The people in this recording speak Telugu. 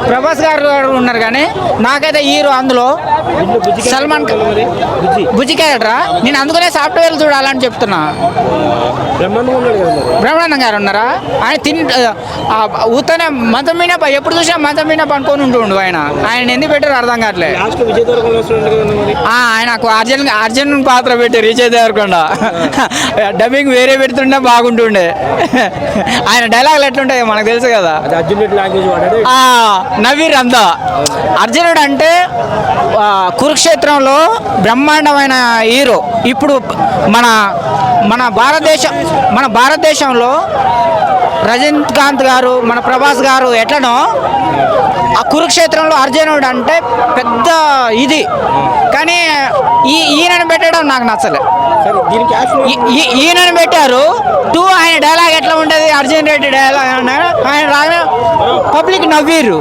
ప్రభాస్ గారు ఉన్నారు కానీ నాకైతే హీరో అందులో సల్మాన్ బుజ్జి క్యారెక్టరా. నేను అందుకనే సాఫ్ట్వేర్ చూడాలని చెప్తున్నా. బ్రహ్మానందం గారు ఉన్నారా? ఆయన ఊతనే మంచం మీద ఎప్పుడు చూసినా మంచం మీద పనుకొని ఉంటుండు. ఆయన ఎందుకు పెట్టారు అర్థం కావట్లేదు. ఆయనకు అర్జున్ పాత్ర పెట్టారు విజయ్ దేవరకొండ. డబ్బింగ్ వేరే పెడుతుండే బాగుంటుండే. ఆయన డైలాగులు ఎట్లుంటాయో మనకు తెలుసు కదా. నవీర్ అందా అర్జునుడు అంటే కురుక్షేత్రంలో బ్రహ్మాండమైన హీరో. ఇప్పుడు మన భారతదేశంలో రజనీకాంత్ గారు, మన ప్రభాస్ గారు ఎట్లనో ఆ కురుక్షేత్రంలో అర్జునుడు అంటే పెద్ద ఇది. కానీ ఈయనను పెట్టడం నాకు నచ్చలే. ఈయనను పెట్టారు. ఆయన డైలాగ్ ఎట్లా ఉంటుంది, అర్జున్ రెడ్డి డైలాగ్ ఆయన రాగా పబ్లిక్ నవ్వీరు.